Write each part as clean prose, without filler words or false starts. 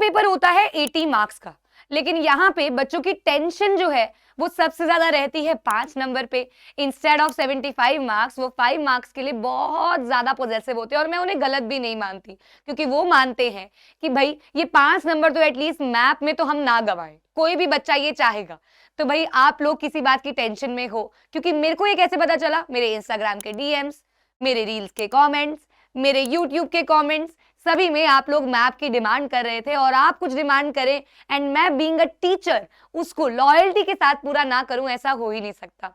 Paper होता है 80 marks का, लेकिन यहाँ पे बच्चों की टेंशन जो है वो सबसे ज्यादा रहती है 5 नंबर पे। इंस्टेड ऑफ 75 मार्क्स वो 5 मार्क्स के लिए बहुत ज्यादा पॉजिटिव होते हैं, और मैं उन्हें गलत भी नहीं मानती, क्योंकि वो मानते हैं कि भाई ये 5 नंबर तो एटलीस्ट मैथ में तो हम ना गवाएं, कोई भी बच्चा ये चाहेगा। तो भाई आप लोग किसी बात की टेंशन में हो, क्योंकि मेरे को ये कैसे पता चला, मेरे इंस्टाग्राम के डीएम्स, मेरे रील्स के कमेंट्स, मेरे यूट्यूब के कमेंट्स, सभी में आप लोग मैप की डिमांड कर रहे थे, और आप कुछ डिमांड करें एंड मैं बीइंग अ टीचर उसको लॉयल्टी के साथ पूरा ना करूं, ऐसा हो ही नहीं सकता।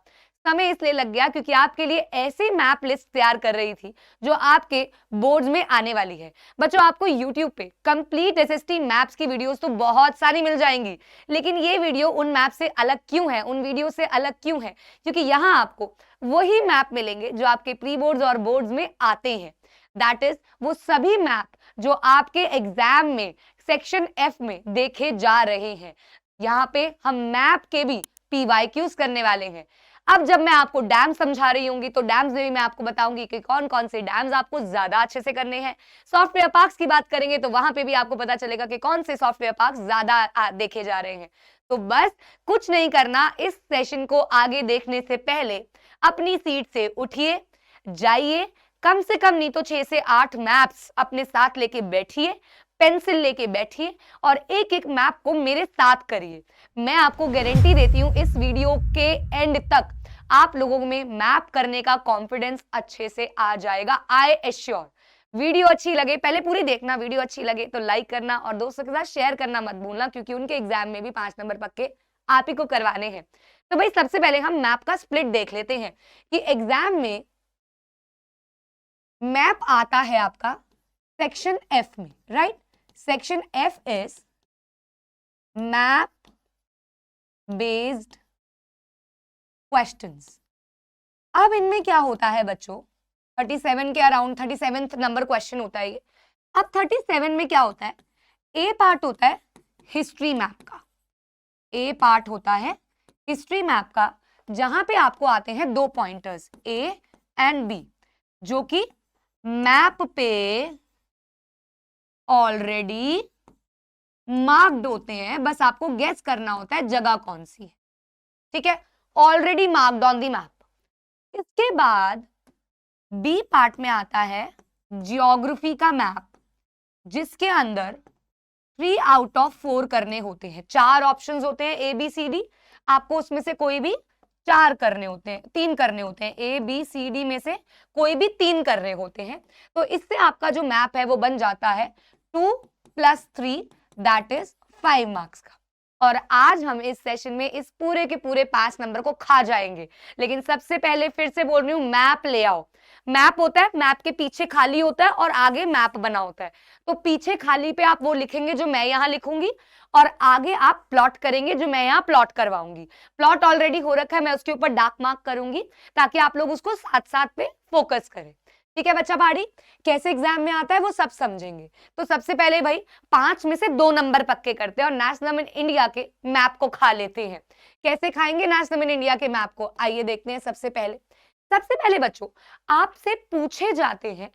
समय इसलिए लग गया क्योंकि आपके लिए ऐसी मैप लिस्ट तैयार कर रही थी जो आपके बोर्ड्स में आने वाली है। बच्चों आपको YouTube पे कंप्लीट एसएसटी मैप्स की वीडियोस तो बहुत सारी मिल जाएंगी, लेकिन ये वीडियो उन मैप से अलग क्यों है, उन वीडियो से अलग क्यों है, क्योंकि यहाँ आपको वही मैप मिलेंगे जो आपके प्री बोर्ड्स और बोर्ड्स में आते हैं। दैट इज वो सभी मैप जो आपके एग्जाम में सेक्शन एफ में देखे जा रहे हैं। यहाँ पे हम मैप के भी पीवाईक्यूज करने वाले हैं। अब जब मैं आपको डैम समझा रही होंगी तो डैम्स में भी मैं आपको बताऊंगी कि कौन कौन से डैम्स आपको ज्यादा अच्छे से करने हैं। सॉफ्टवेयर पार्क्स की बात करेंगे तो वहां पे भी आपको पता चलेगा कि कौन से सॉफ्टवेयर पार्क्स ज्यादा देखे जा रहे हैं। तो बस कुछ नहीं करना, इस सेशन को आगे देखने से पहले अपनी सीट से उठिए, जाइए, कम से कम नहीं तो 6 से 8 मैप्स अपने साथ लेके बैठिए, पेंसिल लेके बैठिए और एक एक मैप को मेरे साथ करिए। मैं आपको गारंटी देती हूं इस वीडियो के एंड तक आप लोगों में मैप करने का कॉन्फिडेंस अच्छे से आ जाएगा, आई एश्योर। वीडियो अच्छी लगे, पहले पूरी देखना, वीडियो अच्छी लगे तो लाइक करना और दोस्तों के साथ शेयर करना मत भूलना, क्योंकि उनके एग्जाम में भी 5 नंबर पक्के आप ही को करवाने हैं। तो भाई सबसे पहले हम मैप का स्प्लिट देख लेते हैं कि एग्जाम में मैप आता है आपका सेक्शन एफ में, right. Section F is map based questions. अब इनमें क्या होता है बच्चों, 37 के अराउंड 37th नंबर क्वेश्चन होता है ये। अब 37 में क्या होता है, ए पार्ट होता है हिस्ट्री मैप का, ए पार्ट होता है हिस्ट्री मैप का, जहां पे आपको आते हैं 2 पॉइंटर्स ए एंड बी, जो कि मैप पे ऑलरेडी मार्क्ड होते हैं, बस आपको गेस करना होता है जगह कौन सी है, ठीक है, already marked on the map. इसके बाद बी पार्ट में आता है जियोग्राफी का मैप, जिसके अंदर 3 आउट ऑफ 4 करने होते हैं, 4 ऑप्शंस होते हैं ए बी सी डी, आपको उसमें से कोई भी 4 करने होते हैं, 3 करने होते हैं, ए बी सी डी में से कोई भी 3 करने होते हैं। तो इससे आपका जो मैप है वो बन जाता है 2 + 3 दैट इज 5 मार्क्स का। और आज हम इस सेशन में इस पूरे के पूरे 5 नंबर को खा जाएंगे, लेकिन सबसे पहले फिर से बोल रही हूं, मैप ले आओ। मैप होता है, मैप के पीछे खाली होता है और आगे मैप बना होता है। तो पीछे खाली पे आप वो लिखेंगे जो मैं यहां लिखूंगी, और आगे आप प्लॉट करेंगे जो मैं यहाँ प्लॉट करवाऊंगी। प्लॉट ऑलरेडी हो रखा है, मैं उसके ऊपर डार्क मार्क करूंगी ताकि आप लोग उसको साथ साथ पे फोकस करें, ठीक है बच्चा पहाड़ी। कैसे एग्जाम में आता है वो सब समझेंगे। तो सबसे पहले भाई 5 में से 2 नंबर पक्के करते हैं और नेशनल इंडिया के मैप को खा लेते हैं। कैसे खाएंगे नेशनल इंडिया के मैप को, आइए देखते हैं। सबसे पहले बच्चों आपसे पूछे जाते हैं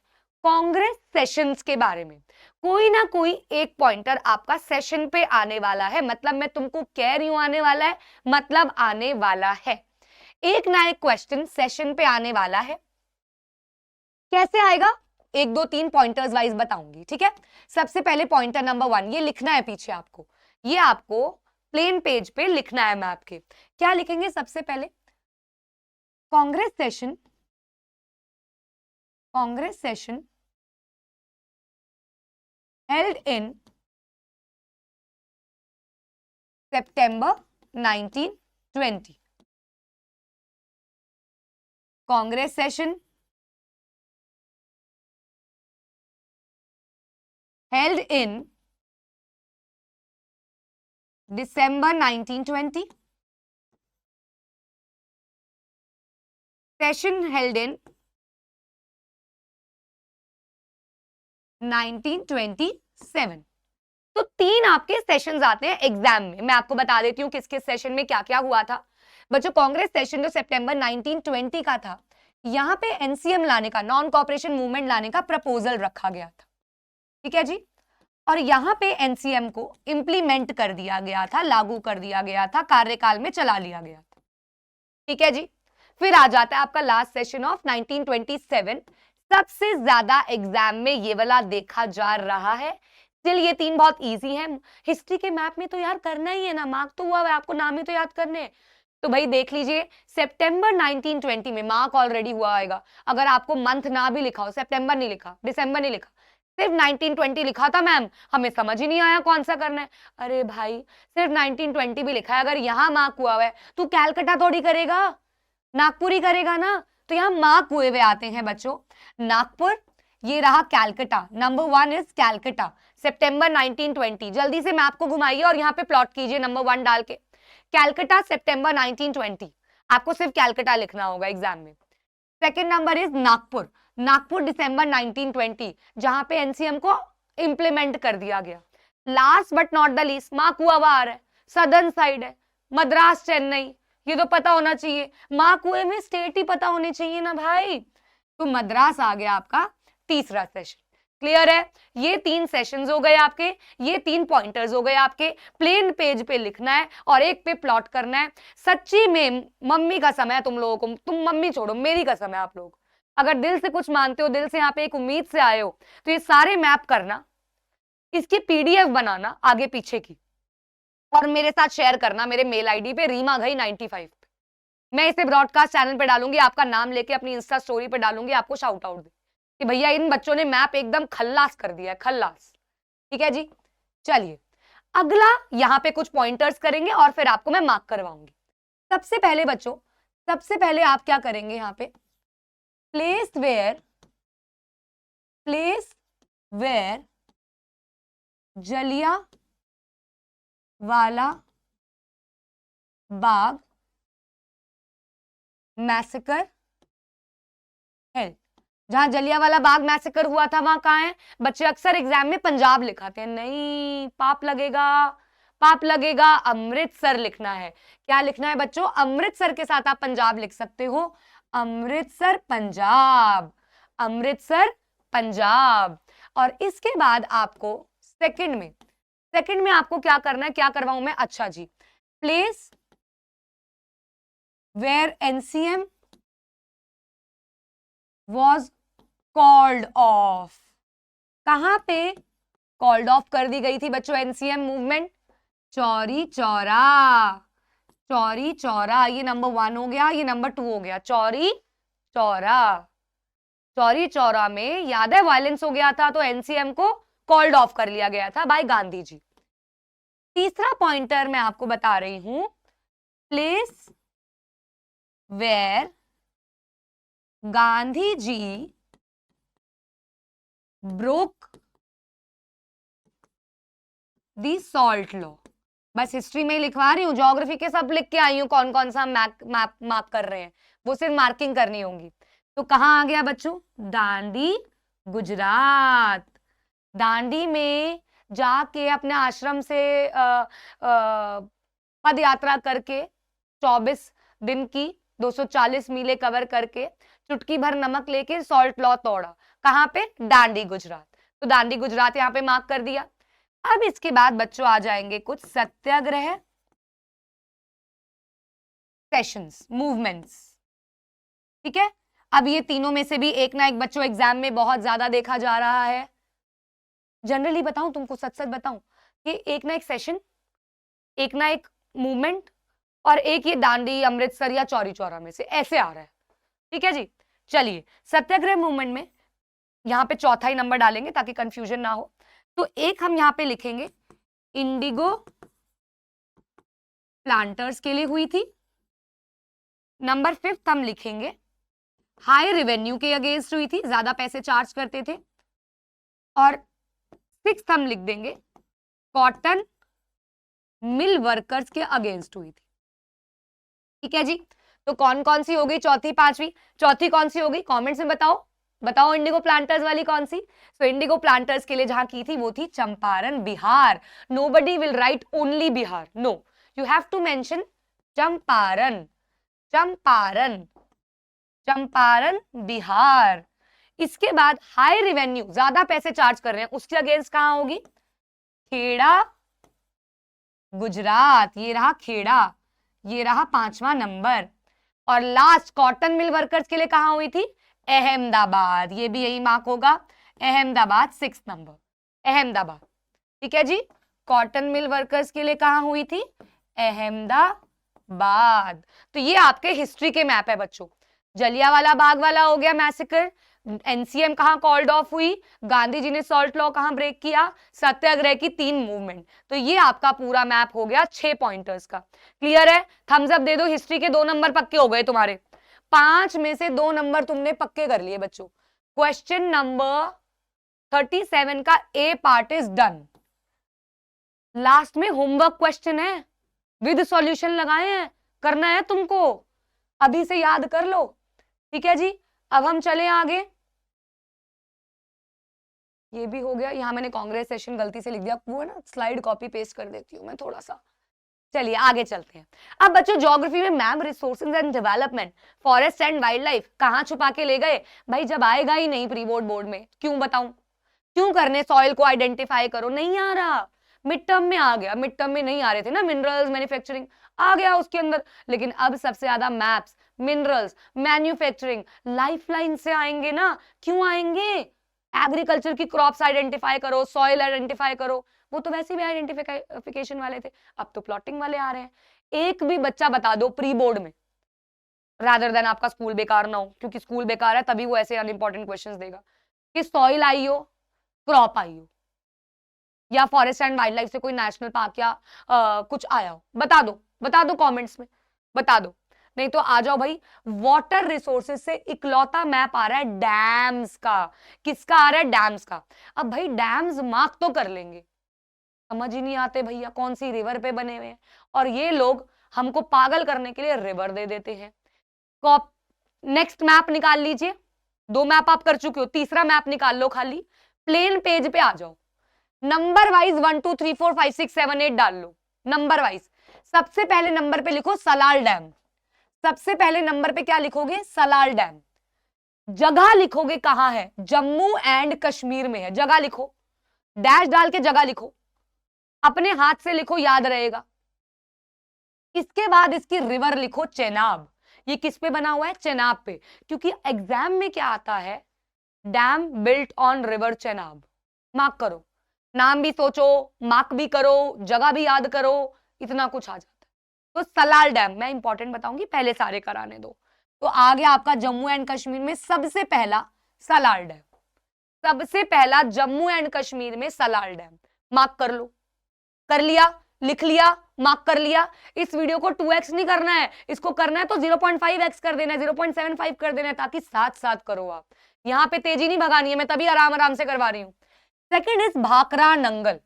कांग्रेस सेशंस के बारे में। कोई ना कोई एक पॉइंटर आपका सेशन पे आने वाला है, मतलब मैं तुमको कह रही हूं आने वाला है, मतलब आने वाला है। एक ना एक क्वेश्चन सेशन पे आने वाला है। कैसे आएगा, 1 2 3 पॉइंटर्स वाइज बताऊंगी, ठीक है। सबसे पहले पॉइंटर नंबर 1 ये लिखना है पीछे आपको, ये आपको प्लेन पेज पे लिखना है मैप के। क्या लिखेंगे सबसे पहले, Congress session held in September 1920. Congress session held in December 1920. Session held in 1927। तो 3 आपके सेशंस आते हैं एग्जाम में। मैं आपको बता देती हूँ किस किस सेशन में क्या क्या हुआ था। बच्चों कांग्रेस सेशन जो सितंबर 1920 का था, यहाँ पे एनसीएम लाने का, नॉन कॉपरेशन मूवमेंट लाने का प्रपोजल रखा गया था, ठीक है जी। और यहाँ पे एनसीएम को इम्प्लीमेंट कर दिया गया था, लागू कर दिया गया था, कार्यकाल में चला लिया गया था। ठीक है जी। फिर आ जाता है आपका लास्ट सेशन ऑफ 1927। सबसे ज्यादा एग्जाम में ये वाला देखा जा रहा है। स्टिल ये तीन बहुत इजी है। हिस्ट्री के मैप में तो यार करना ही है ना, मार्क तो हुआ है, आपको नाम ही तो याद करने हैं। तो भाई देख लीजिए, सितंबर 1920 में मार्क ऑलरेडी हुआ आएगा। अगर आपको मंथ ना भी लिखा हो, सितंबर नहीं लिखा, दिसंबर नहीं लिखा, सिर्फ 1920 लिखा था मैम, हमें समझ ही नहीं आया कौन सा करना है। अरे भाई सिर्फ 1920 भी लिखा है, अगर यहाँ मार्क हुआ है तू कैलकाटा थोड़ी करेगा, नागपुर ही करेगा ना। तो यहाँ मार्क हुए हुए आते हैं बच्चों। नागपुर, ये रहा कैलकाटा, नंबर 1 इज कैलकाटा, सितंबर 1920। जल्दी से मैप को घुमाइए और यहाँ पे प्लॉट कीजिए नंबर 1 डाल के। कैलकाटा सितंबर 1920, आपको सिर्फ कैलकाटा लिखना होगा एग्जाम में। Second number is Nagpur, Nagpur December 1920, जहां पे एनसीएम को इंप्लीमेंट कर दिया गया। Last but not the least, mark हुआ आ रहा है, सदर्न साइड है, मद्रास, चेन्नई, ये तो पता होना चाहिए। मार्क हुए में स्टेट ही पता होनी चाहिए ना भाई। तो मद्रास आ गया आपका तीसरा सेशन। क्लियर है? ये 3 सेशंस हो गए आपके, ये 3 पॉइंटर्स हो गए आपके। प्लेन पेज पे लिखना है और एक पे प्लॉट करना है। सच्ची में मम्मी का समय तुम लोगों को, तुम मम्मी छोड़ो, मेरी कसम है आप लोग, अगर दिल से कुछ मानते हो, दिल से यहाँ पे एक उम्मीद से आए हो, तो ये सारे मैप करना, इसकी पीडीएफ बनाना आगे पीछे की, और मेरे साथ शेयर करना मेरे मेल आईडी पे रीमाघई95 पे। मैं इसे ब्रॉडकास्ट चैनल पे डालूंगी, आपका नाम लेके अपनी इंस्टा स्टोरी पे डालूंगी, आपको शाउट आउट दे कि भैया इन बच्चों ने मैप एकदम खल्लास कर दिया है, खल्लास। ठीक है जी। चलिए अगला यहाँ पे कुछ पॉइंटर्स करेंगे और फिर आपको मैं मार्क करवाऊंगी। सबसे पहले बच्चों, सबसे पहले आप क्या करेंगे यहाँ पे, place where Jallianwala Bagh massacre है। जहां जलियांवाला बाग मैसेकर हुआ था वहां कहां है? बच्चे अक्सर एग्जाम में पंजाब लिखाते हैं, नहीं, पाप लगेगा, पाप लगेगा, अमृतसर लिखना है। क्या लिखना है बच्चों? अमृतसर के साथ आप पंजाब लिख सकते हो, अमृतसर पंजाब, अमृतसर पंजाब। और इसके बाद आपको सेकंड में आपको क्या करना है, क्या करवाऊं मैं? अच्छा जी, place where NCM was called off, कहां पे कॉल्ड ऑफ कर दी गई थी बच्चों एनसीएम मूवमेंट? चौरी चौरा, चौरी चौरा, ये नंबर 1 हो गया, ये नंबर 2 हो गया, चौरी चौरा। चौरी चौरा में याद है वायलेंस हो गया था, तो एनसीएम को कॉल्ड ऑफ कर लिया गया था बाय गांधी जी। तीसरा पॉइंटर मैं आपको बता रही हूं, place where Gandhi ji broke the salt law. बस हिस्ट्री में लिखवा रही हूँ, ज्योग्राफी के सब लिख के आई हूँ, कौन कौन सा मार्क कर रहे हैं, वो सिर्फ मार्किंग करनी होंगी। तो कहां आ गया बच्चों? दांडी गुजरात। दांडी में जाके अपने आश्रम से पद यात्रा करके 24 दिन की 240 मीले कवर करके चुटकी भर नमक लेके सॉल्ट लॉ तोड़ा। कहां पे? दांडी गुजरात। तो दांडी गुजरात यहां पे मार्क कर दिया। अब इसके बाद बच्चों आ जाएंगे कुछ सत्याग्रह सेशंस, मूवमेंट्स। ठीक है, अब ये तीनों में से भी एक ना एक बच्चों एग्जाम में बहुत ज्यादा देखा जा रहा है। जनरली बताऊं तुमको, सच सच बताऊं, कि एक ना एक सेशन, एक ना एक मूवमेंट, और एक ये दांडी, अमृतसर या चौरी चौरा में से ऐसे आ रहा है। ठीक है जी। चलिए सत्याग्रह मूवमेंट में यहाँ पे चौथा ही नंबर डालेंगे ताकि कंफ्यूजन ना हो। तो एक हम यहाँ पे लिखेंगे इंडिगो प्लांटर्स के लिए हुई थी। नंबर 5 हम लिखेंगे हाई रेवेन्यू के अगेंस्ट हुई थी, ज्यादा पैसे चार्ज करते थे। और 6 हम लिख देंगे कॉटन मिल वर्कर्स के अगेंस्ट हुई थी। ठीक है जी। तो कौन कौन सी हो गई चौथी, पांचवी? चौथी कौन सी हो गई कमेंट्स में बताओ, बताओ इंडिगो प्लांटर्स वाली कौन सी? तो इंडिगो प्लांटर्स के लिए जहां की थी वो थी Champaran, Bihar. Nobody will write only Bihar, no, you have to mention Champaran, Champaran, Champaran Bihar. इसके बाद हाई रेवेन्यू, ज्यादा पैसे चार्ज कर रहे हैं, उसके अगेंस्ट कहां होगी? खेड़ा गुजरात, ये रहा खेड़ा, ये रहा 5वां नंबर। और लास्ट कॉटन मिल वर्कर्स के लिए कहां हुई थी? अहमदाबाद, ये भी यही मार्क होगा, अहमदाबाद 6 नंबर, अहमदाबाद। ठीक है जी, कॉटन मिल वर्कर्स के लिए कहां हुई थी? अहमदाबाद। तो ये आपके हिस्ट्री के मैप है बच्चों। जलियांवाला बाग वाला हो गया मैसेकर, एनसीएम कहां कॉल्ड ऑफ हुई, गांधी जी ने सॉल्ट लॉ कहां ब्रेक किया, सत्याग्रह की 3 मूवमेंट। तो ये आपका पूरा मैप हो गया 6 पॉइंटर्स का। क्लियर है? थम्स अप दे दो, हिस्ट्री के 2 नंबर पक्के हो गए तुम्हारे। 5 में से 2 नंबर तुमने पक्के कर लिए बच्चों। क्वेश्चन नंबर 37 का ए पार्ट इज डन। लास्ट में होमवर्क क्वेश्चन है, विद सॉल्यूशन लगाए हैं, करना है तुमको, अभी से याद कर लो। ठीक है जी, अब हम चले आगे। ये भी हो गया, यहां मैंने कांग्रेस सेशन गलती से लिख दिया, वो है ना स्लाइड कॉपी पेस्ट कर देती हूँ मैं थोड़ा सा। चलिए आगे चलते हैं। अब बच्चों ज्योग्राफी में ma'am resources and development, forest and wild life कहां छुपा के ले गए भाई? जब आएगा ही नहीं प्री बोर्ड में, क्यों बताऊं? क्यों करने? सॉइल को आइडेंटिफाई करो, नहीं आ रहा। मिड टर्म में आ गया, मिड टर्म में नहीं आ रहे थे ना, मिनरल्स मैन्युफैक्चरिंग आ गया उसके अंदर। लेकिन अब सबसे ज्यादा मैप्स, मिनरल्स, मैन्युफैक्चरिंग, लाइफलाइन से आएंगे ना। क्यों आएंगे? एग्रीकल्चर की क्रॉप्स आइडेंटिफाई करो, सॉइल आइडेंटिफाई करो, वो तो वैसे भी आइडेंटिफिकेशन वाले थे, अब तो प्लॉटिंग वाले आ रहे हैं। एक भी बच्चा बता दो प्री बोर्ड में, रादर देन आपका स्कूल बेकार ना हो, क्योंकि स्कूल बेकार है तभी वो ऐसे अनइंपॉर्टेंट क्वेश्चंस देगा, कि सॉइल आई हो, क्रॉप आई हो, या फॉरेस्ट एंड वाइल्ड लाइफ से कोई नेशनल पार्क या कुछ आया हो। बता दो कमेंट्स में, बता दो। नहीं तो आ जाओ भाई, वाटर रिसोर्सेज से इकलौता मैप आ रहा है डैम्स का। किसका आ रहा है? डैम्स का। अब भाई डैम्स मार्क तो कर लेंगे, समझ ही नहीं आते भैया कौन सी रिवर पे बने हुए हैं, और ये लोग हमको पागल करने के लिए रिवर दे देते हैं। नेक्स्ट मैप निकाल लीजिए, 2 मैप आप कर चुके हो, तीसरा मैप निकाल लो, खाली प्लेन पेज पे आ जाओ, नंबर वाइज 1 2 3 4 5 6 7 8 डाल लो, नंबर वाइज। सबसे पहले नंबर पे लिखो सलाल डैम, सबसे पहले नंबर पे क्या लिखोगे? सलाल डैम। जगह लिखोगे कहां है? जम्मू एंड कश्मीर में है, जगह लिखो, डैश डाल के जगह लिखो, अपने हाथ से लिखो, याद रहेगा। इसके बाद इसकी रिवर लिखो चेनाब, ये किस पे बना हुआ है? चेनाब पे, क्योंकि एग्जाम में क्या आता है? Dam built on river Chenab. Mark करो, नाम भी सोचो, मार्क भी करो, जगह भी याद करो, इतना कुछ आ जाता है। तो सलाल डैम मैं इंपॉर्टेंट बताऊंगी, पहले सारे कराने दो। तो आ गया आपका जम्मू एंड कश्मीर में सबसे पहला सलाल डैम, सबसे पहला जम्मू एंड कश्मीर में सलाल डैम। मार्क कर लो, कर लिया, लिख लिया, मार्क कर लिया। इस वीडियो को 2x नहीं करना है, इसको करना है तो 0.5x कर देना है, 0.75 कर देना है, ताकि साथ साथ करो आप। यहां पे तेजी नहीं भगानी है, मैं तभी आराम आराम से करवा रही हूं। Second is Bhakra Nangal.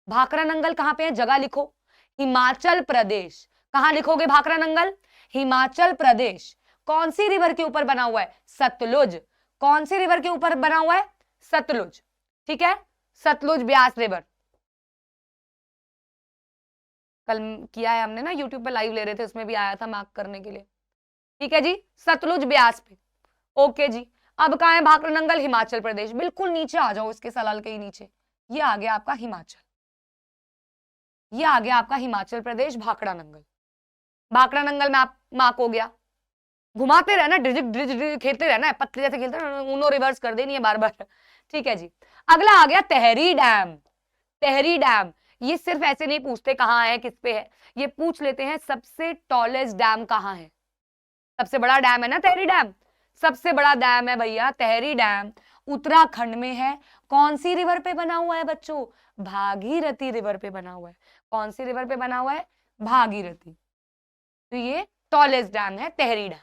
भाखरा नंगल कहां पे है? जगह लिखो, हिमाचल प्रदेश। कहां लिखोगे भाखरा नंगल? हिमाचल प्रदेश। कौन सी रिवर के ऊपर बना हुआ है? सतलुज। कौन सी रिवर के ऊपर बना हुआ है? सतलुज। ठीक है, सतलुज ब्यास रिवर। कल किया है हमने ना, यूट्यूब पे लाइव ले रहे थे, उसमें भी आया था मार्क करने के लिए। ठीक है जी, सतलुज ब्यास पे। ओके जी, अब कहां है भाखरा नंगल? हिमाचल प्रदेश। बिल्कुल नीचे आ जाओ, इसके सलाल के ही नीचे, ये आ गया आपका हिमाचल, ये आ गया आपका हिमाचल प्रदेश भाखड़ा नंगल। भाखड़ा नंगल में आप मार्क हो गया। घुमाते रहना, डिजिट खेलते रहना है, पत्ते जैसे खेलते रहना, उनो रिवर्स कर देनी है बार बार। ठीक है जी, अगला आ गया तहरी डैम। तहरी डैम, ये सिर्फ ऐसे नहीं पूछते कहां है, किस पे है, ये पूछ लेते हैं सबसे टॉलेस्ट डैम कहां है। सबसे बड़ा डैम है ना तहरी डैम, सबसे बड़ा डैम है भैया तहरी डैम, उत्तराखंड में है। कौन सी रिवर पे बना हुआ है बच्चों? भागीरथी रिवर पे बना हुआ है। कौन सी रिवर पे बना हुआ है? भागीरथी। तो ये टॉलेस्ट डैम है तहरी डैम।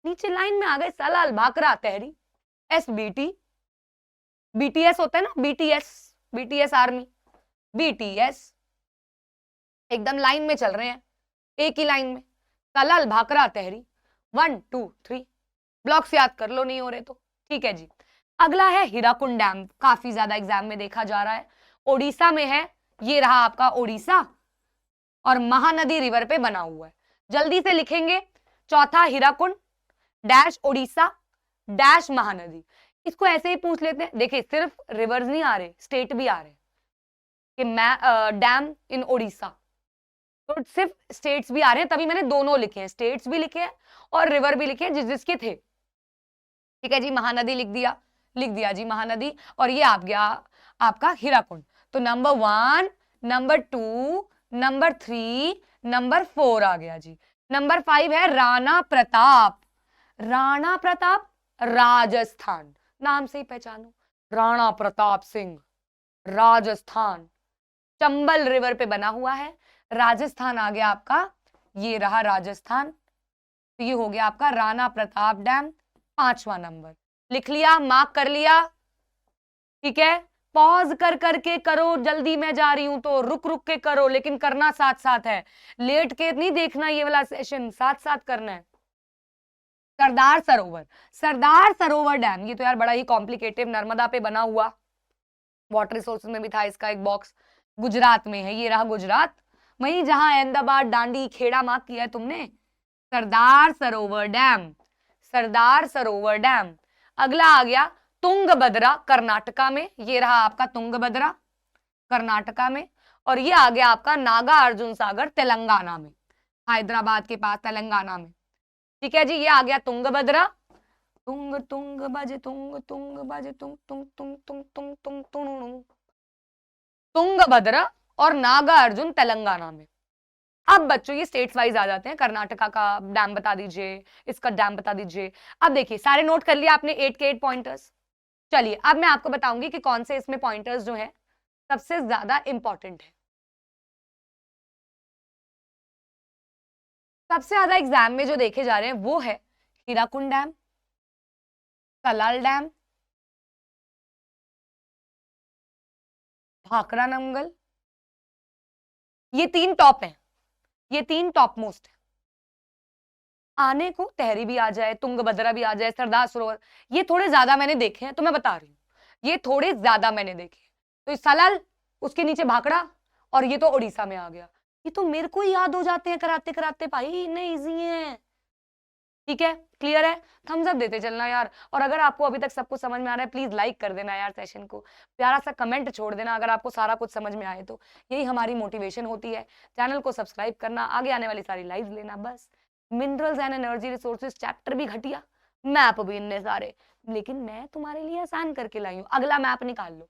नीचे लाइन में आ गए सलाल, भाखरा, तहरी, एसबीटी, बीटीएस होता है ना, बीटीएस, बीटीएस आर्मी, बीटीएस एकदम लाइन में चल रहे हैं, एक ही लाइन में, सलाल, भाखरा, तहरी, 1 2 3 ब्लॉक्स याद कर लो, नहीं हो रहे तो। ठीक है जी, अगला है हीराकुंड डैम, काफी ज्यादा एग्जाम में देखा जा रहा है, ओडिशा में है, ये रहा आपका ओडिशा, और महानदी रिवर पे बना हुआ है। जल्दी से लिखेंगे, चौथा हीराकुंड डैश ओडिशा डैश महानदी। इसको ऐसे ही पूछ लेते हैं, देखिए सिर्फ रिवर्स नहीं आ रहे, स्टेट भी आ रहे, कि डैम इन ओडिशा, तो सिर्फ स्टेट्स भी आ रहे हैं, तभी मैंने दोनों लिखे हैं, स्टेट्स भी लिखे हैं और रिवर भी लिखे हैं जिस जिसके थे। ठीक है जी, महानदी लिख दिया जी महानदी, और ये आ गया आपका हीराकुंड। तो नंबर 1, नंबर 2, नंबर 3, नंबर 4 आ गया जी। नंबर 5 है राणा प्रताप। राणा प्रताप राजस्थान, नाम से ही पहचानो, राणा प्रताप सिंह राजस्थान, चंबल रिवर पे बना हुआ है, राजस्थान आ गया आपका, ये रहा राजस्थान। तो ये हो गया आपका राणा प्रताप डैम, 5वां नंबर। लिख लिया, मार्क कर लिया, ठीक है। पॉज कर करके करो, जल्दी मैं जा रही हूं तो रुक रुक के करो, लेकिन करना साथ साथ है, लेट के नहीं देखना, ये वाला सेशन साथ साथ करना है। सरदार सरोवर, सरदार सरोवर डैम, ये तो यार बड़ा ही कॉम्प्लिकेटेड, नर्मदा पे बना हुआ, वाटर रिसोर्सेज में भी था इसका एक बॉक्स, गुजरात में है, ये रहा गुजरात, वहीं जहां अहमदाबाद, दांडी, खेड़ा मार्क किया है तुमने, सरदार सरोवर डैम, सरदार सरोवर डैम। अगला आ गया तुंगभद्रा कर्नाटका में, ये रहा आपका तुंगभद्रा कर्नाटका में, और ये आ गया आपका नागा अर्जुन सागर तेलंगाना में, हैदराबाद के पास तेलंगाना में। ठीक है जी, ये आ गया तुंगभद्रा, तुंग तुंग बजे तुंग तुंग बजे तुंग तुंग तुंग तुंग तुंग तुंग तुंग, तुंगभद्रा और नागा अर्जुन तेलंगाना में। अब बच्चों ये स्टेट्स वाइज आ जाते हैं, कर्नाटका का डैम बता दीजिए, इसका डैम बता दीजिए। अब देखिए सारे नोट कर लिया आपने 8 के 8 पॉइंटर्स। चलिए अब मैं आपको बताऊंगी कि कौन से इसमें पॉइंटर्स जो है सबसे ज्यादा इंपॉर्टेंट है। सबसे ज्यादा एग्जाम में जो देखे जा रहे हैं वो है हीराकुंड डैम, कलाल डैम, भाखड़ा नंगल, ये 3 टॉप हैं, ये 3 टॉप मोस्ट है। आने को तहरी भी आ जाए, तुंगभद्रा भी आ जाए, सरदार सरोवर, ये थोड़े ज्यादा मैंने देखे हैं, तो मैं बता रही हूँ ये थोड़े ज्यादा मैंने देखे। तो सलाल, उसके नीचे भाखड़ा, और ये तो उड़ीसा में आ गया। ये तो मेरे को ही याद हो जाते हैं कराते कराते, भाई इतने इजी है। ठीक है, क्लियर है, थम्स अप देते चलना यार। और अगर आपको अभी तक सब कुछ समझ में आ रहा है, प्लीज लाइक कर देना यार सेशन को, प्यारा सा कमेंट छोड़ देना अगर आपको सारा कुछ समझ में आए तो, यही हमारी मोटिवेशन होती है। चैनल को सब्सक्राइब करना, आगे आने वाली सारी लाइव लेना बस। Minerals and energy resources chapter भी घटिया, मैप भी इतने सारे, लेकिन मैं तुम्हारे लिए आसान करके लाई हूँ। अगला मैप निकाल लो,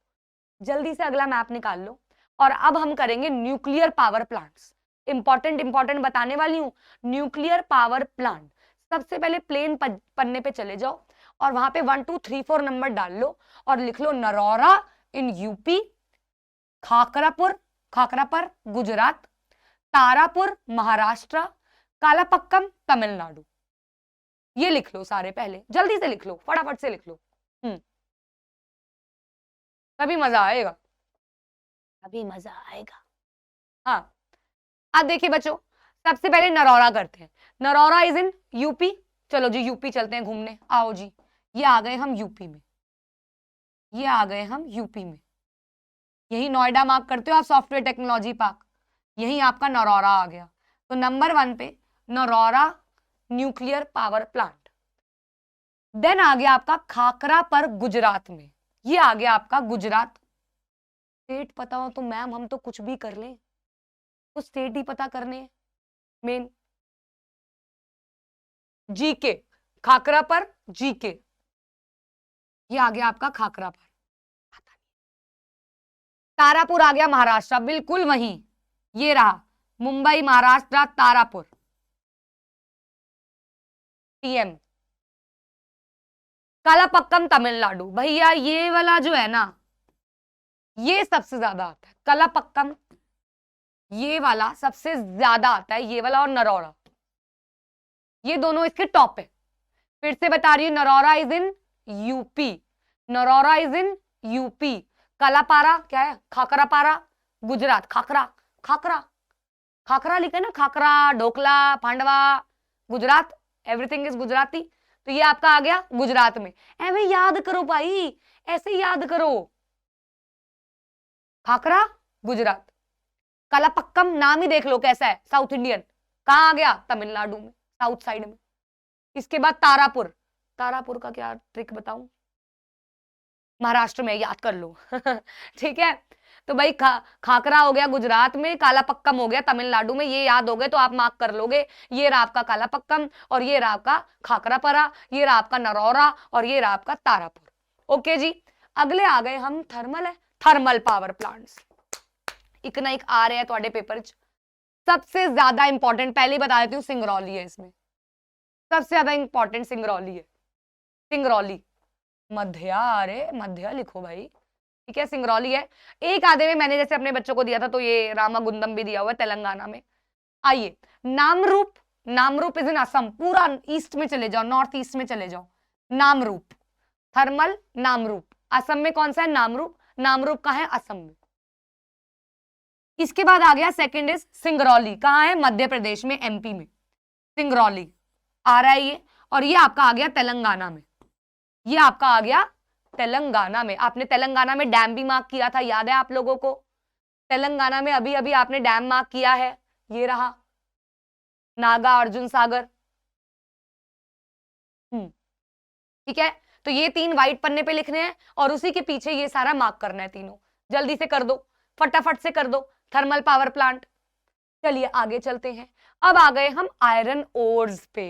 जल्दी से अगला मैप निकाल लो। और अब हम करेंगे न्यूक्लियर पावर प्लांट्स, इंपॉर्टेंट बताने वाली हूँ। न्यूक्लियर पावर प्लांट, सबसे पहले प्लेन पन्ने पे चले जाओ और वहां पे 1 2 3 4 नंबर डाल लो और लिख लो नरौरा इन यूपी, खाकरापर गुजरात, तारापुर महाराष्ट्र, कालापक्कम तमिलनाडु। ये लिख लो सारे, पहले जल्दी से लिख लो, फटाफट से लिख लो, तभी मजा आएगा, अभी मजा आएगा। हाँ, अब देखिए बच्चों, सबसे पहले नरौरा करते हैं। नरौरा इज इन यूपी, चलो जी यूपी चलते हैं घूमने, आओ जी। ये आ गए हम यूपी में, ये आ गए हम यूपी में, यही नोएडा मार्क करते हो आप, सॉफ्टवेयर टेक्नोलॉजी पार्क, यही आपका नरौरा आ गया। तो नंबर 1 पे Narora nuclear power plant. Then आ गया आपका खाकरापर गुजरात में, ये आ गया आपका गुजरात। स्टेट पता हो तो मैम हम तो कुछ भी कर लें, तो स्टेट ही पता करने मेन। जीके, खाकरापर जीके, ये आ गया आपका खाकरापर। तारापुर आ गया महाराष्ट्र, बिल्कुल वहीं, ये रहा मुंबई महाराष्ट्र, तारापुर टीएम। कालापक्कम तमिलनाडु, भैया ये वाला जो है ना, ये सबसे ज्यादा आता है कालापक्कम, ये वाला सबसे ज्यादा आता है, ये वाला और नरौरा, ये दोनों इसके टॉप है। फिर से बता रही हूँ, Narora is in UP, Narora is in UP. कालापारा क्या है, खाकरापारा गुजरात, खाकरा खाकरा खाकरा लिखा है ना, खाकरा ढोकला पांडवा गुजरात, एवरीथिंग इज गुजराती। तो ये आपका आ गया गुजरात में। ऐसे याद करो भाई, ऐसे याद करो, खाकरा गुजरात, कालापक्कम नाम ही देख लो कैसा है, साउथ इंडियन, कहां आ गया, तमिलनाडु में, साउथ साइड में। इसके बाद तारापुर, तारापुर का क्या ट्रिक बताऊं, महाराष्ट्र में, याद कर लो ठीक है। तो भाई खाकरा हो गया गुजरात में, काला पक्कम हो गया तमिलनाडु में, ये याद हो गए तो आप मार्क कर लोगे। ये रहा आपका काला पक्कम और ये रहा आपका खाकरापरा, ये रहा आपका नरौरा और ये रहा आपका तारापुर। ओके जी, अगले आ गए हम थर्मल है, थर्मल पावर प्लांट्स। एक ना एक आ रहे हैं थोड़े पेपर च। सबसे ज्यादा इंपॉर्टेंट पहले ही बता देती हूँ, सिंगरौली है इसमें, सबसे ज्यादा इंपॉर्टेंट सिंगरौली है, सिंगरौली मध्या, अरे मध्या लिखो भाई, ठीक है, सिंगरौली है। एक आधे में मैंने जैसे अपने बच्चों को दिया था तो ये रामागुंडम भी दिया हुआ है तेलंगाना में। आइए, नामरूप, नामरूप इज इन असम, पूरा ईस्ट में चले जाओ, नॉर्थ ईस्ट में चले जाओ, नामरूप, थर्मल नामरूप, असम में कौन सा है, नामरूप, नामरूप कहाँ है, असम में। इसके बाद आ गया सेकंड इज सिंगरौली, कहाँ है, मध्य प्रदेश में, एमपी में, सिंगरौली आ रहा है ये। और ये आपका आ गया तेलंगाना में, ये आपका आ गया तेलंगाना में। आपने तेलंगाना में डैम भी मार्क किया था, याद है आप लोगों को, तेलंगाना में अभी अभी आपने डैम मार्क किया है, ये रहा नागा अर्जुन सागर। ठीक है, तो ये 3 व्हाइट पन्ने पे लिखने हैं और उसी के पीछे ये सारा मार्क करना है तीनों। जल्दी से कर दो, फटाफट से कर दो, थर्मल पावर प्लांट। चलिए आगे चलते हैं, अब आ गए हम आयरन ओर्स पे।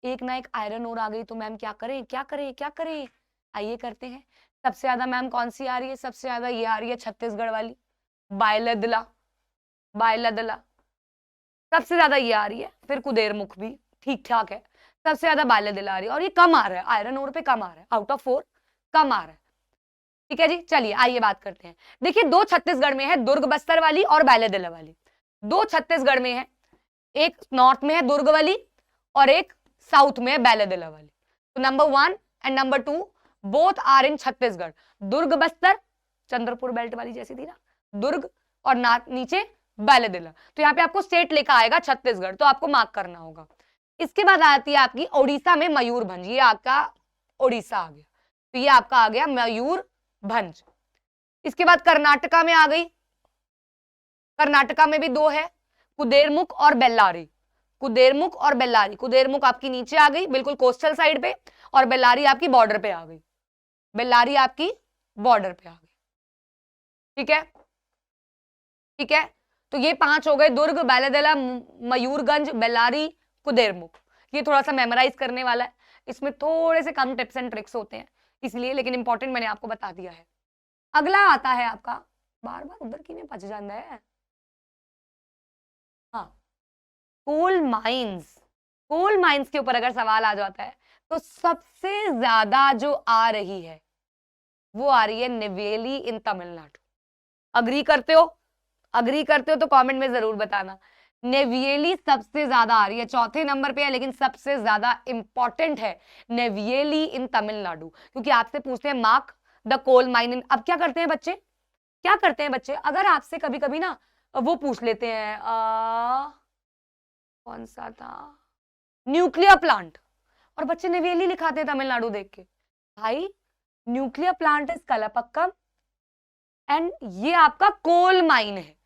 एक ना एक आयरन ओर आ गई तो मैम क्या करें क्या करें क्या करें, आइए करते हैं। सबसे ज्यादा मैम कौन सी आ रही है, सबसे ज्यादा ये आ रही है छत्तीसगढ़ वाली, बायलदला, बायलदला सबसे ज्यादा ये आ रही है, फिर कुदेरमुख भी ठीक ठाक है, सबसे ज्यादा बायलदला आ रही है और ये कम आ रहा है, आयरन ओर पे कम आ रहा है, आउट ऑफ 4 कम आ रहा है। ठीक है जी, चलिए आइए बात करते हैं। देखिए 2 छत्तीसगढ़ में है, दुर्ग बस्तर वाली और बायलदला वाली, 2 छत्तीसगढ़ में है, एक नॉर्थ में है दुर्ग वाली और एक साउथ में है बायलदला वाली। तो number 1 and number 2 both are in Chhattisgarh, Durg Bastar, Chandrapur belt वाली जैसी थी ना, दुर्ग और नीचे बायलदला। तो यहाँ पे आपको स्टेट लिखा आएगा छत्तीसगढ़, तो आपको मार्क करना होगा। इसके बाद आती है आपकी ओडिशा में मयूरभंज, ये आपका ओडिशा आ गया, तो ये आपका आ गया मयूरभंज। इसके बाद कर्नाटका में आ गई, कर्नाटका में भी 2 है, कुदेरमुख और बेल्लारी, कुदेरमुख और बेल्लारी, कुदेरमुख आपकी नीचे आ गई बिल्कुल कोस्टल साइड पे और बेल्लारी आपकी बॉर्डर पे आ गई, बेल्लारी आपकी बॉर्डर पे आ गई। ठीक है, ठीक है, तो ये 5 हो गए, दुर्ग, बायलदला, मयूरगंज, बेल्लारी, कुदेरमुख। ये थोड़ा सा मेमोराइज करने वाला है, इसमें थोड़े से कम टिप्स एंड ट्रिक्स होते हैं इसलिए, लेकिन इंपॉर्टेंट मैंने आपको बता दिया है। अगला आता है आपका, बार बार उधर की में बच जाता है, हाँ, कोल माइंस। कोल माइंस के ऊपर अगर सवाल आ जाता है तो सबसे ज्यादा जो आ रही है वो आ रही है नेवेली इन तमिलनाडु। अग्री करते हो, अग्री करते हो तो कमेंट में जरूर बताना। नेवियली सबसे ज्यादा आ रही है, चौथे नंबर पे है, लेकिन सबसे ज्यादा इंपॉर्टेंट है नेवियली इन तमिलनाडु, क्योंकि आपसे पूछते हैं mark the coal mine in. अब क्या करते हैं बच्चे, क्या करते हैं बच्चे, अगर आपसे कभी कभी ना वो पूछ लेते हैं कौन सा था, न्यूक्लियर प्लांट, और बच्चे नेवियली लिखाते हैं तमिलनाडु देख के, भाई न्यूक्लियर प्लांट इज कलापक्कम एंड ये आपका कोल माइन है,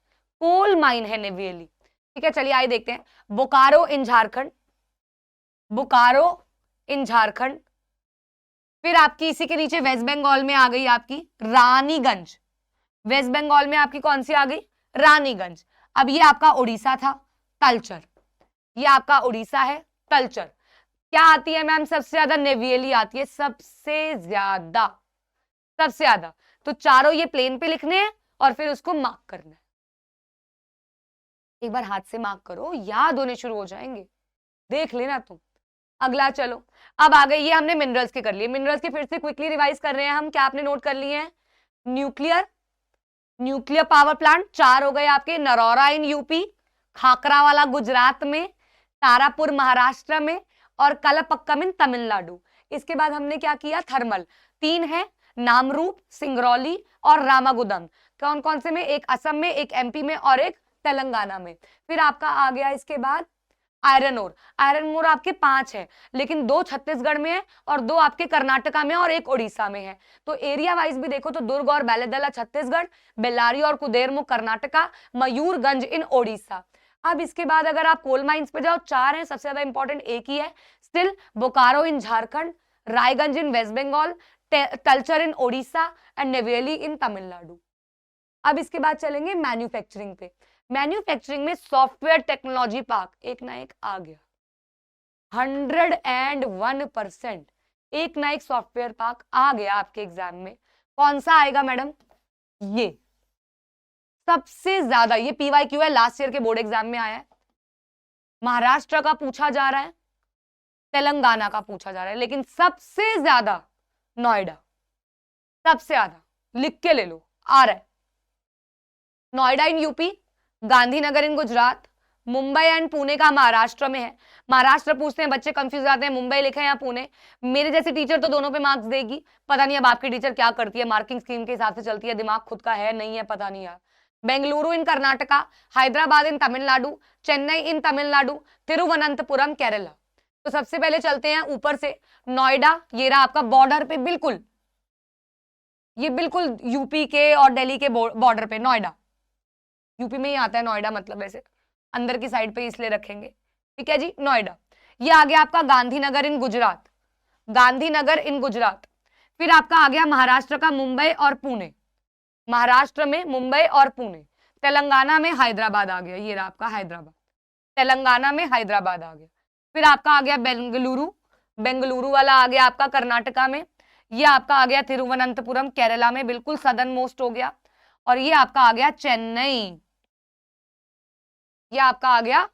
कोल माइन है नेवियली। ठीक है, चलिए आइए देखते हैं, बोकारो इन झारखंड, बोकारो इन झारखंड। फिर आपकी इसी के नीचे वेस्ट बंगाल में आ गई आपकी रानीगंज, वेस्ट बंगाल में आपकी कौन सी आ गई, रानीगंज। अब ये आपका उड़ीसा था, तलचर, ये आपका उड़ीसा है, तलचर। क्या आती है मैम सबसे ज्यादा, नेवियली आती है सबसे ज्यादा, सबसे ज्यादा। तो चारों ये प्लेन पे लिखने हैं और फिर उसको मार्क करना है, एक बार हाथ से मार्क करो, याद होने शुरू हो जाएंगे, देख लेना तुम। अगला चलो, अब आ गए, ये हमने मिनरल्स के कर लिए, मिनरल्स के फिर से क्विकली रिवाइज कर रहे हैं हम, क्या आपने नोट कर लिए हैं, न्यूक्लियर, न्यूक्लियर पावर प्लांट 4 हो गए आपके, नरौरा इन यूपी, खाकरा वाला गुजरात में, तारापुर महाराष्ट्र में और कलापक्कम इन तमिलनाडु। इसके बाद हमने क्या किया, थर्मल 3 है, नामरूप, सिंगरौली और रामागुंडम। कौन कौन से में, एक असम में, एक एमपी में और एक तेलंगाना में। फिर आपका आ गया इसके बाद आयरन ओर, आयरन ओर आपके 5 है, लेकिन 2 छत्तीसगढ़ में है और 2 आपके कर्नाटका में और एक ओडिशा में है। तो एरिया वाइज भी देखो तो दुर्ग और बायलदला छत्तीसगढ़, बेल्लारी और कुदेरमुख कर्नाटका, मयूरगंज इन ओडिशा। अब इसके बाद अगर आप कोल माइंस पे जाओ, 4 है, सबसे ज्यादा इंपॉर्टेंट एक ही है still, Bokaro in Jharkhand, Raiganj in West Bengal, Talcher in Odisha and Neyveli in Tamil Nadu. अब इसके बाद चलेंगे मैन्युफैक्चरिंग पे। मैन्युफैक्चरिंग में सॉफ्टवेयर टेक्नोलॉजी पार्क एक ना एक आ गया, 101%। एक ना एक सॉफ्टवेयर पार्क आ गया आपके एग्जाम में। कौन सा आएगा मैडम? ये सबसे ज्यादा, ये PYQ है, लास्ट ईयर के बोर्ड एग्जाम में आया है। महाराष्ट्र का पूछा जा रहा है, तेलंगाना का पूछा जा रहा है, लेकिन सबसे ज्यादा नोएडा, सबसे ज्यादा, लिख के ले लो, आ रहा है। Noida in UP, Gandhinagar in Gujarat, Mumbai and Pune का महाराष्ट्र में है। महाराष्ट्र पूछते हैं बच्चे, कंफ्यूज आते हैं, मुंबई लिखे या पुणे। मेरे जैसी टीचर तो दोनों पे मार्क्स देगी, पता नहीं अब आपकी टीचर क्या करती है, मार्किंग स्कीम के हिसाब से चलती है, दिमाग खुद का है नहीं है पता नहीं यार। बेंगलुरु इन कर्नाटका, हैदराबाद इन तमिलनाडु, चेन्नई इन तमिलनाडु, तिरुवनंतपुरम केरला। तो सबसे पहले चलते हैं ऊपर से, नोएडा, ये रहा आपका बॉर्डर पे, बिल्कुल ये बिल्कुल यूपी के और दिल्ली के बॉर्डर पे नोएडा, यूपी में ही आता है नोएडा, मतलब वैसे अंदर की साइड पे इसलिए रखेंगे, ठीक है जी। नोएडा, ये आ गया आपका गांधीनगर इन गुजरात, गांधीनगर इन गुजरात। फिर आपका आ गया महाराष्ट्र का मुंबई और पुणे, महाराष्ट्र में मुंबई और पुणे। तेलंगाना में हैदराबाद आ गया, ये रहा आपका हैदराबाद, तेलंगाना में हैदराबाद आ गया। फिर आपका आ गया बेंगलुरु, बेंगलुरु वाला आ गया आपका कर्नाटका में। ये आपका आ गया तिरुवनंतपुरम केरला में, बिल्कुल सदर्न मोस्ट हो गया। और ये आपका आ गया चेन्नई, ये आपका आ गया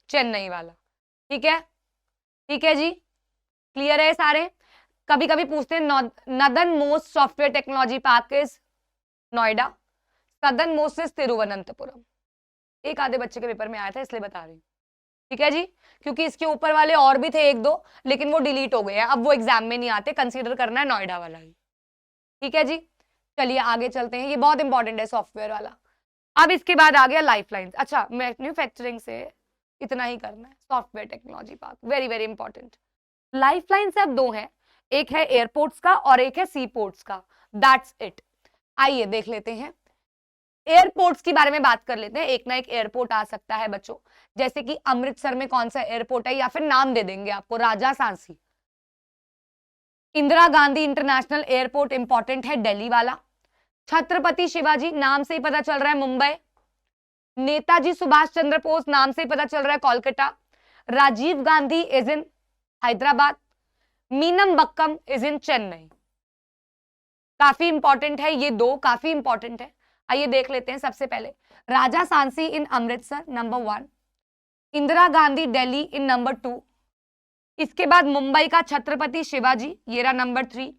चेन्नई वाला, ठीक है, ठीक है जी, क्लियर है सारे। कभी कभी पूछते हैं northern most software technology park is Noida, southern most is Thiruvananthapuram. एक आधे बच्चे के पेपर में आया था इसलिए बता रही हूँ, ठीक है जी, क्योंकि इसके ऊपर वाले और भी थे एक दो, लेकिन वो डिलीट हो गए हैं, अब वो एग्जाम में नहीं आते, कंसीडर करना है नोएडा वाला ही, ठीक है जी। चलिए आगे चलते हैं, ये बहुत इंपॉर्टेंट है सॉफ्टवेयर वाला। अब इसके बाद आ गया लाइफलाइंस। अच्छा, मैन्युफैक्चरिंग से इतना ही करना है, software technology park very very important. Lifelines अब दो है, एक है एयरपोर्ट्स का और एक है सी पोर्ट्स का, दैट्स इट। आइए देख लेते हैं, एयरपोर्ट्स के बारे में बात कर लेते हैं। एक ना एक एयरपोर्ट आ सकता है बच्चों, जैसे कि अमृतसर में कौन सा एयरपोर्ट है, या फिर नाम दे देंगे आपको, Raja Sansi. Indira Gandhi international airport important है, दिल्ली वाला। छत्रपति शिवाजी, नाम से ही पता चल रहा है, मुंबई। नेताजी सुभाष चंद्र बोस, नाम से ही पता चल रहा है, Kolkata. Rajiv Gandhi is in Hyderabad, Meenambakkam is in Chennai. काफी इंपॉर्टेंट है ये दो, काफी इंपॉर्टेंट है। आइए देख लेते हैं। सबसे पहले राजा सांसी इन अमृतसर नंबर 1, इंदिरा गांधी दिल्ली इन नंबर 2, इसके बाद मुंबई का छत्रपति शिवाजी, ये रहा नंबर 3।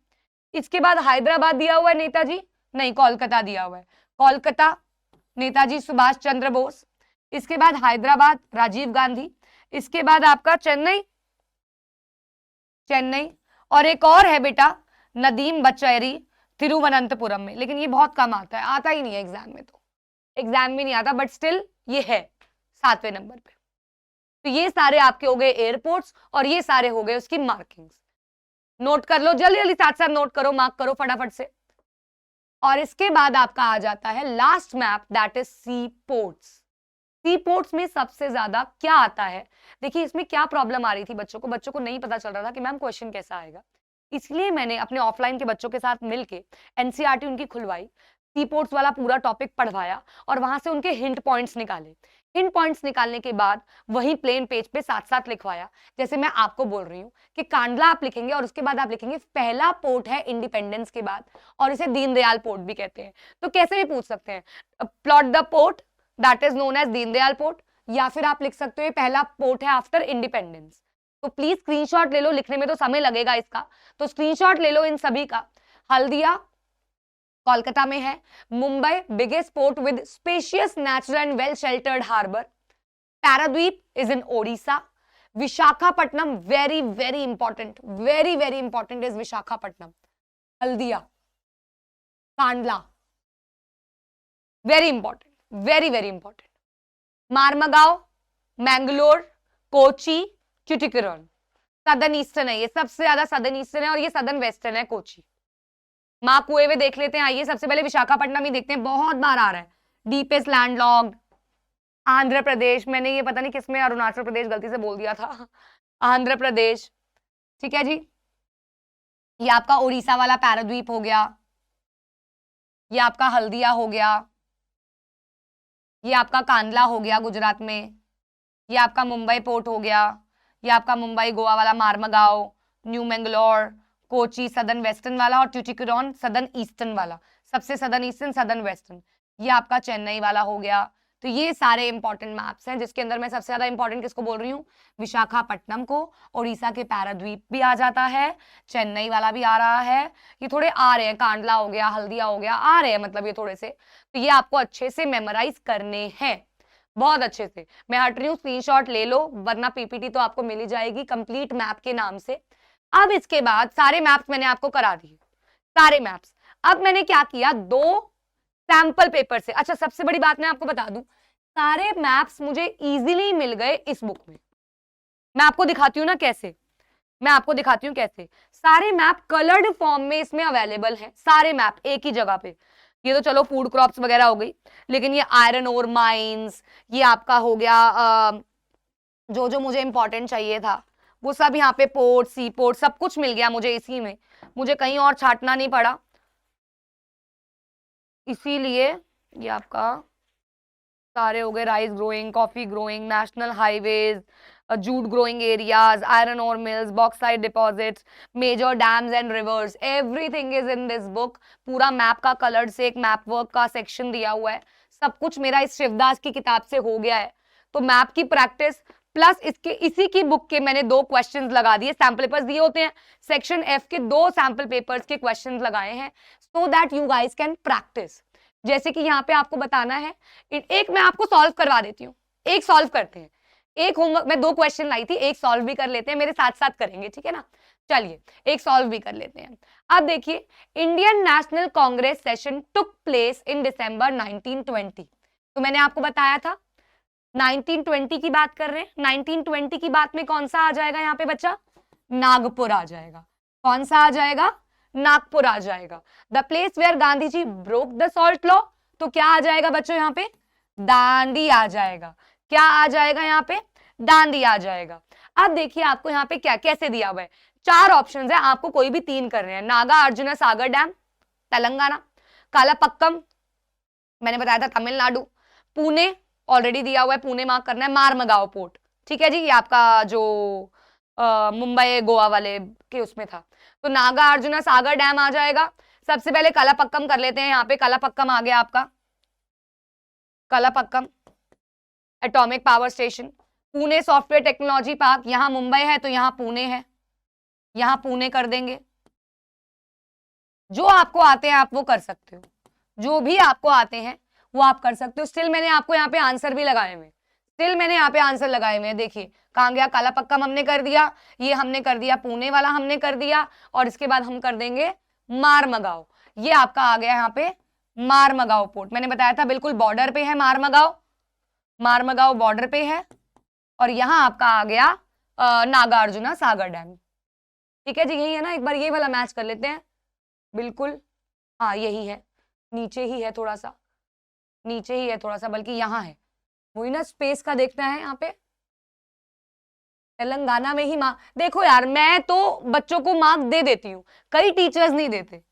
इसके बाद हैदराबाद दिया हुआ है नेताजी, नहीं कोलकाता दिया हुआ है, कोलकाता नेताजी सुभाष चंद्र बोस। इसके बाद हैदराबाद राजीव गांधी, इसके बाद आपका चेन्नई, चेन्नई, और एक और है बेटा नदीम बचैरी तिरुवनंतपुरम में, लेकिन ये बहुत कम आता है, आता ही नहीं है एग्जाम में, तो एग्जाम में नहीं आता, बट स्टिल ये है 7वें नंबर पे। तो ये सारे आपके हो गए एयरपोर्ट्स और ये सारे हो गए उसकी मार्किंग्स। नोट कर लो, जल्दी जल्दी साथ साथ नोट करो, मार्क करो फटाफट से। और इसके बाद आपका आ जाता है last map, that is sea ports. Sea ports में सबसे ज्यादा क्या आता है, देखिए इसमें क्या प्रॉब्लम आ रही थी बच्चों को नहीं पता चल रहा था कि मैम क्वेश्चन कैसा आएगा, इसलिए मैंने अपने ऑफलाइन के बच्चों के साथ मिलके एनसीईआरटी उनकी खुलवाई, सी पोर्ट्स वाला पूरा टॉपिक पढ़वाया और वहां से उनके हिंट पॉइंट्स निकाले। हिंट पॉइंट्स निकालने के बाद वही प्लेन पेज पे साथ साथ लिखवाया, जैसे मैं आपको बोल रही हूँ कि कांडला आप लिखेंगे और उसके बाद आप लिखेंगे पहला पोर्ट है इंडिपेंडेंस के बाद, और इसे दीनदयाल पोर्ट भी कहते हैं। तो कैसे भी पूछ सकते हैं, plot the port that is known as Deendayal port, या फिर आप लिख सकते हो पहला पोर्ट है आफ्टर इंडिपेंडेंस। तो प्लीज स्क्रीनशॉट ले लो, लिखने में तो समय लगेगा इसका, तो स्क्रीनशॉट ले लो इन सभी का। हल्दिया कोलकाता में है, Mumbai biggest port with spacious natural and well sheltered harbour, Paradip is in Odisha, Visakhapatnam very very important, very very important is Visakhapatnam, Haldia, Kandla very important, very very important, Mormugao, Mangalore, Kochi, Tuticorin, southern eastern है, ये सबसे ज्यादा सदर्न ईस्टर्न है और ये सदर्न वेस्टर्न है कोची। मार्क हुए हुए देख लेते हैं। आइए सबसे पहले विशाखापट्टनम ही देखते हैं, बहुत बार आ रहा है, डीपेस्ट लैंडलॉक्ड, आंध्र प्रदेश, मैंने ये पता नहीं किसमें अरुणाचल प्रदेश गलती से बोल दिया था, आंध्र प्रदेश, ठीक है जी। ये आपका उड़ीसा वाला पैराद्वीप हो गया, ये आपका हल्दिया हो गया, ये आपका कांडला हो गया गुजरात में, ये आपका मुंबई पोर्ट हो गया, ये आपका मुंबई गोवा वाला Marmagao, new Mangalore, Kochi southern western वाला, और ट्यूटिकोरॉन सदर्न ईस्टर्न वाला, सबसे सदर्न ईस्टर्न सदर्न वेस्टर्न। ये आपका चेन्नई वाला हो गया। तो ये सारे इंपॉर्टेंट मैप्स हैं, जिसके अंदर मैं सबसे ज्यादा इंपॉर्टेंट किसको बोल रही हूँ, विशाखापट्टनम को। उड़ीसा के पैराद्वीप भी आ जाता है, चेन्नई वाला भी आ रहा है, ये थोड़े आ रहे हैं, कांडला हो गया, हल्दिया हो गया, आ रहे हैं मतलब ये थोड़े से। तो ये आपको अच्छे से मेमोराइज करने हैं, बहुत अच्छे से। मैं हट रही हूँ, स्क्रीनशॉट ले लो, वरना पीपीटी तो आपको मिल ही जाएगी कंप्लीट मैप के नाम से। अब इसके बाद सारे मैप्स मैंने आपको करा दिए, सारे मैप्स। अब मैंने क्या किया, 2 सैंपल पेपर से। अच्छा, सबसे बड़ी बात मैं आपको बता दूं, सारे मैप्स मुझे इजीली मिल गए इस बुक में। मैं आपको दिखाती हूँ ना कैसे, मैं आपको दिखाती हूँ कैसे। सारे मैप कलर्ड फॉर्म में इसमें अवेलेबल हैं, सारे मैप एक ही जगह पे। ये तो चलो फूड क्रॉप्स वगैरह हो गई, लेकिन ये आयरन ओर माइंस, ये आपका हो गया जो जो मुझे इंपॉर्टेंट चाहिए था वो सब यहाँ पे, पोर्ट, सी पोर्ट, सब कुछ मिल गया मुझे इसी में, मुझे कहीं और छाटना नहीं पड़ा। इसीलिए ये आपका सारे हो गए, rice growing, coffee growing, national highways, jute growing areas, iron ore mills, bauxite deposits, major dams and rivers, everything is in this book. पूरा मैप का कलर्ड से एक मैप वर्क का सेक्शन दिया हुआ है, सब कुछ मेरा इस शिवदास की किताब से हो गया है। तो मैप की प्रैक्टिस प्लस इसके इसी की बुक के मैंने 2 क्वेश्चंस लगा दिए, सैंपल पेपर्स दिए होते हैं, सेक्शन एफ के 2 सैंपल पेपर्स के क्वेश्चंस लगाए हैं, so that you guys can practice. जैसे कि यहाँ पे आपको बताना है, एक मैं आपको सॉल्व करवा देती हूँ, एक सॉल्व करते हैं, एक होमवर्क, मैं 2 क्वेश्चन लाई थी, एक सॉल्व भी कर लेते हैं, मेरे साथ साथ करेंगे, ठीक है ना। चलिए एक सॉल्व भी कर लेते हैं। अब देखिए, Indian National Congress session took place in December 1920। तो मैंने आपको बताया था 1920 की बात कर रहे हैं, 1920 की बात में कौन सा आ जाएगा यहाँ पे बच्चा, नागपुर आ जाएगा। कौन सा आ जाएगा, नागपुर आ जाएगा। The place where Gandhi ji broke the salt law, तो क्या आ जाएगा बच्चों यहाँ पे, दांडी आ जाएगा। क्या आ जाएगा यहाँ पे, दांडी आ जाएगा। अब देखिए आपको यहाँ पे क्या कैसे दिया हुआ है, 4 ऑप्शंस है, आपको कोई भी 3 कर रहे हैं। नागा अर्जुना सागर डैम तेलंगाना, कालापक्कम मैंने बताया था तमिलनाडु, पुणे ऑलरेडी दिया हुआ है, पुणे मार्क करना है, मारमगांव पोर्ट, ठीक है जी, ये आपका जो मुंबई गोवा वाले के उसमें था। तो नागा अर्जुना सागर डैम आ जाएगा। सबसे पहले कालापक्कम कर लेते हैं, यहाँ पे कालापक्कम आ गया आपका, Kalpakkam atomic power station. Pune software technology park, यहाँ मुंबई है तो यहाँ पुणे है, यहाँ पुणे कर देंगे। जो आपको आते हैं आप वो कर सकते हो, जो भी आपको आते हैं वो आप कर सकते हो। स्टिल मैंने आपको यहाँ पे आंसर भी लगाए हुए, स्टिल मैंने यहाँ पे आंसर लगाए हुए हैं। देखिए कहाँ गया, कालापक्कम हमने कर दिया, ये हमने कर दिया, पुणे वाला हमने कर दिया, और इसके बाद हम कर देंगे मारमगांव। ये आपका आ गया यहाँ पे मारमगांव पोर्ट, मैंने बताया था बिल्कुल बॉर्डर पे है मारमगांव, मारमगांव बॉर्डर पे है। और यहाँ आपका आ गया नागार्जुना सागर डैम, ठीक है जी, यही है ना। एक बार ये वाला मैच कर लेते हैं, बिल्कुल हाँ यही है, नीचे ही है थोड़ा सा, नीचे ही है थोड़ा सा, बल्कि यहाँ है, वही ना, स्पेस का देखना है यहाँ पे, तेलंगाना में ही मार्क। देखो यार मैं तो बच्चों को मार्क दे देती हूँ, कई टीचर्स नहीं देते,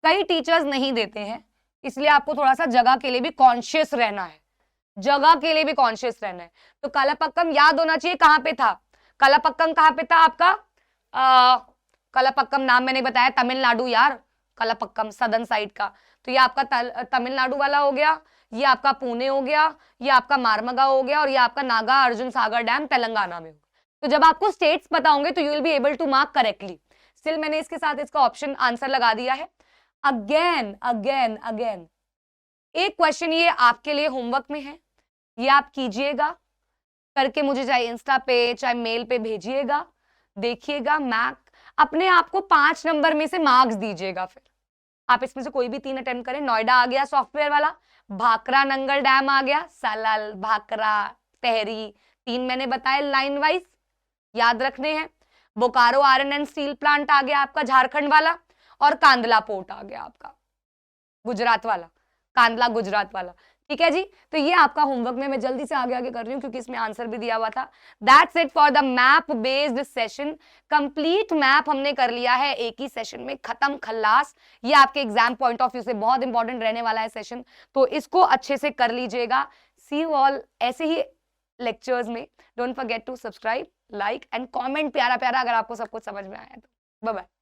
कई टीचर्स नहीं देते हैं, इसलिए आपको थोड़ा सा जगह के लिए भी कॉन्शियस रहना है, जगह के लिए भी कॉन्शियस रहना है। तो कालापक्कम याद होना चाहिए कहाँ पे था, कालापक्कम कहाँ पे था आपका, कालापक्कम नाम मैंने बताया, तमिलनाडु यार, कालापक्कम सदर्न साइड का। तो ये आपका तमिलनाडु वाला हो गया, ये आपका पुणे हो गया, ये आपका मारमगांव हो गया, और ये आपका नागा अर्जुन सागर डैम तेलंगाना में हो गया। तो जब आपको स्टेट्स पता होंगे तो you will be able to mark correctly. Still मैंने इसके साथ इसका ऑप्शन आंसर लगा दिया है। अगेन अगेन अगेन एक क्वेश्चन ये आपके लिए होमवर्क में है, ये आप कीजिएगा करके, मुझे चाहे इंस्टा पे चाहे मेल पे भेजिएगा, देखिएगा मैक अपने आप को 5 नंबर में से मार्क्स दीजिएगा। फिर आप इसमें से कोई भी 3 अटेम्प्ट करें। नोएडा आ गया सॉफ्टवेयर वाला, भाखरा नंगल डैम आ गया, सलाल, भाखरा, टेहरी, 3 मैंने बताए लाइन वाइज याद रखने हैं। Bokaro iron and steel plant आ गया आपका झारखंड वाला, और कांदला पोर्ट आ गया आपका गुजरात वाला, कांदला गुजरात वाला, ठीक है जी। तो ये आपका होमवर्क में मैं जल्दी से आगे आगे कर रही हूँ क्योंकि इसमें आंसर भी दिया हुआ था। That's it for the map based session. Complete map हमने कर लिया है एक ही सेशन में, खत्म खल्लास। ये आपके एग्जाम पॉइंट ऑफ व्यू से बहुत इंपॉर्टेंट रहने वाला है सेशन, तो इसको अच्छे से कर लीजिएगा। सी यू ऑल ऐसे ही लेक्चर्स में. Don't forget to subscribe, like and comment प्यारा प्यारा अगर आपको सब कुछ समझ में आया तो. Bye bye.